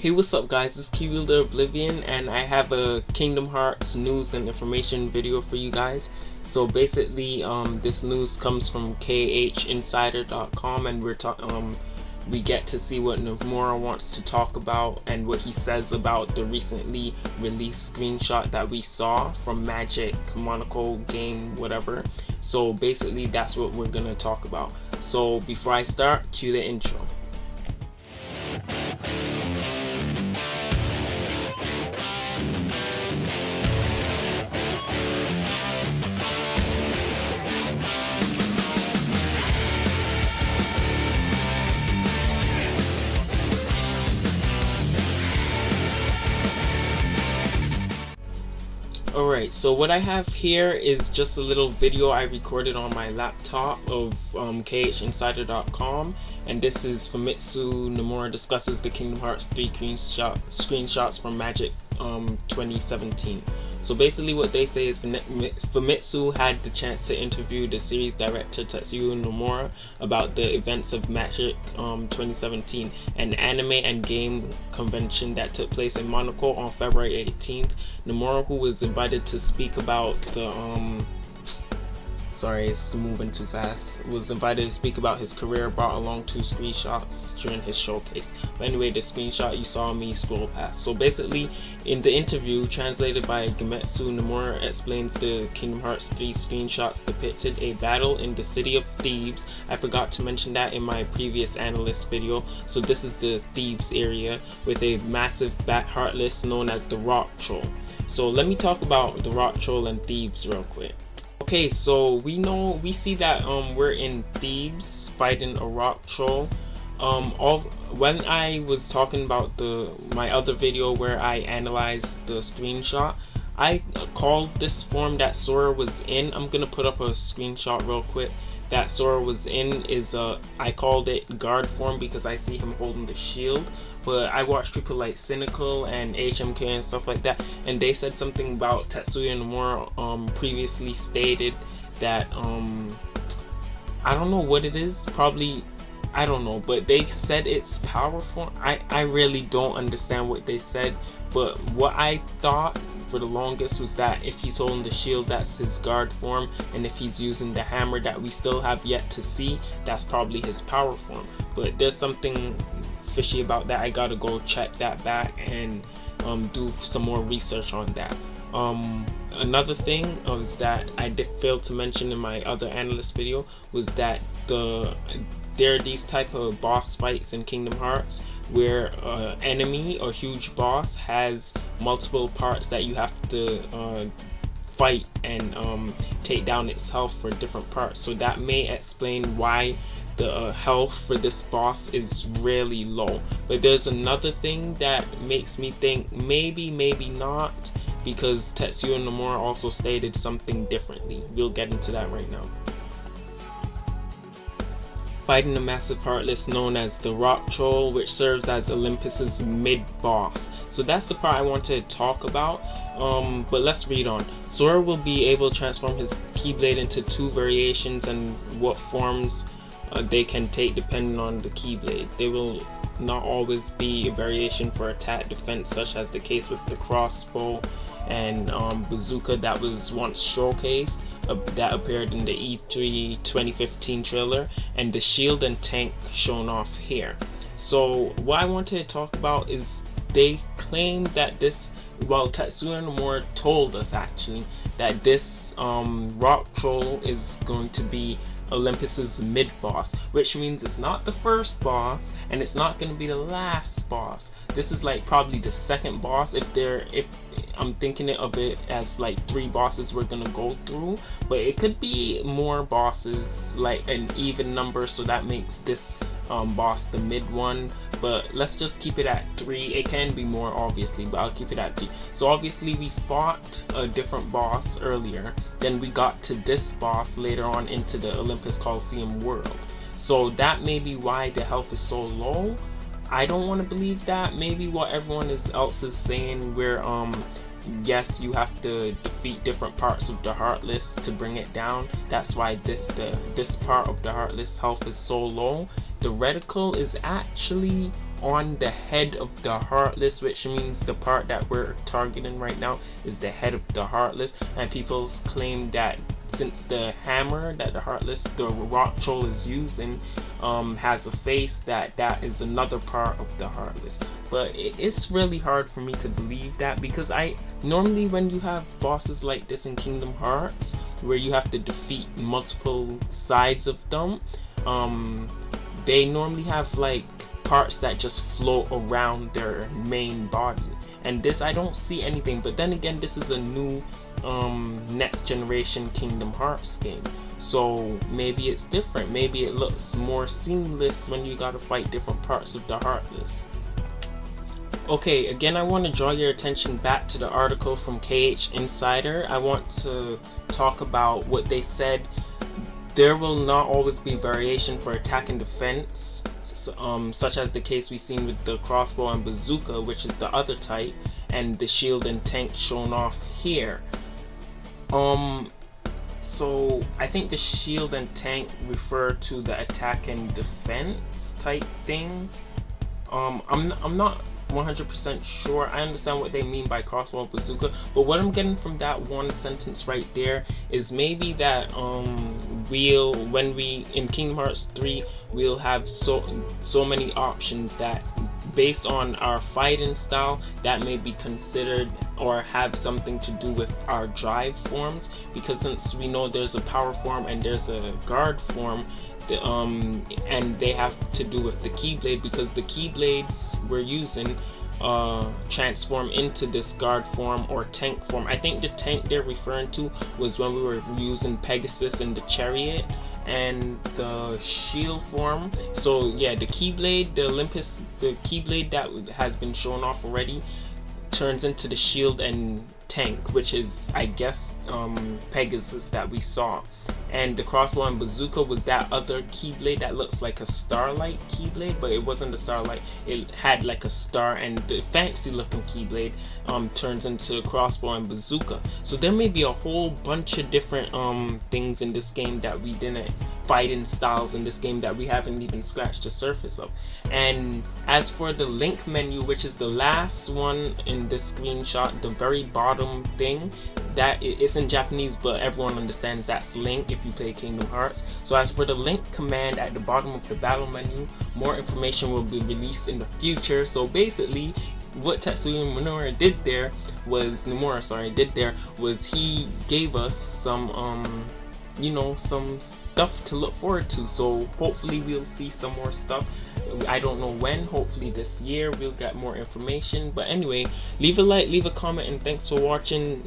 Hey, what's up guys, this is Keywielder Oblivion and I have a Kingdom Hearts news and information video for you guys. So basically this news comes from KH3 and we get to see what Nomura wants to talk about and what he says about the recently released screenshot that we saw from Magic, Monaco game, whatever. So basically that's what we're gonna talk about. So before I start, cue the intro. Alright, so what I have here is just a little video I recorded on my laptop of KHinsider.com, and this is Famitsu Nomura discusses the Kingdom Hearts 3 screenshots from Magic 2017. So basically what they say is Famitsu had the chance to interview the series director Tetsuya Nomura about the events of Magic 2017, an anime and game convention that took place in Monaco on February 18th. Nomura, who was invited to speak about the sorry, it's moving too fast, was invited to speak about his career, brought along 2 screenshots during his showcase. But anyway, the screenshot you saw me scroll past. So basically, in the interview, translated by Famitsu, Nomura explains the Kingdom Hearts 3 screenshots depicted a battle in the city of Thebes. I forgot to mention that in my previous analyst video. So this is the Thebes area with a massive bat Heartless known as the Rock Troll. So let me talk about the Rock Troll and Thebes real quick. Okay, so we see that we're in Thebes fighting a Rock Troll. When I was talking about my other video where I analyzed the screenshot, I called this form that Sora was in. I'm gonna put up a screenshot real quick. That Sora was in is I called it guard form because I see him holding the shield. But I watched people like Cynical and HMK and stuff like that, and they said something about Tetsuya Nomura previously stated that I don't know what it is, probably, I don't know, but they said it's power form. I really don't understand what they said, but what I thought for the longest was that if he's holding the shield, that's his guard form, and if he's using the hammer that we still have yet to see, that's probably his power form. But there's something fishy about that. I gotta go check that back and do some more research on that. Another thing is that I did fail to mention in my other analyst video was that there are these type of boss fights in Kingdom Hearts where enemy or huge boss has multiple parts that you have to fight and take down its health for different parts. So that may explain why the health for this boss is really low. But there's another thing that makes me think maybe not, because Tetsuya Nomura also stated something differently. We'll get into that right now. Fighting a massive Heartless known as the Rock Troll, which serves as Olympus's mid-boss. So that's the part I want to talk about, but let's read on. Sora will be able to transform his Keyblade into 2 variations and what forms they can take depending on the Keyblade. They will not always be a variation for attack defense, such as the case with the crossbow and bazooka that was once showcased, that appeared in the E3 2015 trailer, and the shield and tank shown off here. So what I wanted to talk about is they claim that this, well, Tetsuya Nomura told us actually that this Rock Troll is going to be Olympus's mid-boss, which means it's not the first boss and it's not going to be the last boss. This is like probably the second boss if I'm thinking of it as like 3 bosses we're gonna go through, but it could be more bosses, like an even number, so that makes this boss the mid one. But let's just keep it at 3. It can be more obviously, but I'll keep it at 3. So obviously we fought a different boss earlier, then we got to this boss later on into the Olympus Coliseum world. So that may be why the health is so low. I don't want to believe that. Maybe what everyone else is saying, where yes, you have to defeat different parts of the Heartless to bring it down. That's why this part of the Heartless health is so low. The reticle is actually on the head of the Heartless, which means the part that we're targeting right now is the head of the Heartless. And people claim that since the hammer that the Heartless, the rock troll, is using has a face, that is another part of the Heartless. But it's really hard for me to believe that, because I normally, when you have bosses like this in Kingdom Hearts where you have to defeat multiple sides of them, they normally have like parts that just float around their main body, and this I don't see anything. But then again, this is a new next generation Kingdom Hearts game, so maybe it's different. Maybe it looks more seamless when you gotta fight different parts of the Heartless. Okay, again, I want to draw your attention back to the article from KH Insider. I want to talk about what they said. There will not always be variation for attack and defense, such as the case we've seen with the crossbow and bazooka, which is the other type, and the shield and tank shown off here. So I think the shield and tank refer to the attack and defense type thing. I'm not 100% sure. I understand what they mean by crossbow and bazooka, but what I'm getting from that one sentence right there is maybe that when we in Kingdom Hearts 3 we'll have so many options that based on our fighting style that may be considered or have something to do with our drive forms, because since we know there's a power form and there's a guard form, and they have to do with the Keyblade, because the Keyblades we're using transform into this guard form or tank form. I think the tank they're referring to was when we were using Pegasus and the Chariot, and the shield form. So yeah, the Keyblade, the Olympus, the Keyblade that has been shown off already turns into the shield and tank, which is, I guess, Pegasus that we saw. And the crossbow and bazooka was that other Keyblade that looks like a starlight Keyblade, but it wasn't a starlight, it had like a star, and the fancy looking Keyblade turns into the crossbow and bazooka. So there may be a whole bunch of different things in this game that we didn't, fighting styles in this game that we haven't even scratched the surface of. And as for the link menu, which is the last one in this screenshot, the very bottom thing, that it's in Japanese, but everyone understands that's link if you play Kingdom Hearts. So as for the link command at the bottom of the battle menu, more information will be released in the future. So basically what Tetsuya Nomura did there was he gave us some you know, some stuff to look forward to. So hopefully we'll see some more stuff. I don't know when, hopefully this year we'll get more information. But anyway, leave a like, leave a comment, and thanks for watching.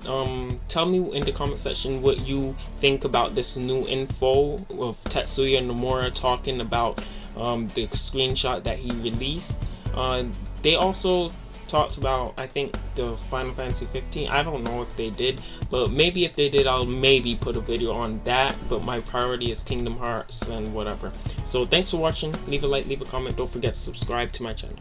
Tell me in the comment section what you think about this new info of Tetsuya Nomura talking about the screenshot that he released. They also talked about, I think, the Final Fantasy 15. I don't know if they did, but maybe if they did, I'll maybe put a video on that. But my priority is Kingdom Hearts and whatever. So thanks for watching. Leave a like, leave a comment. Don't forget to subscribe to my channel.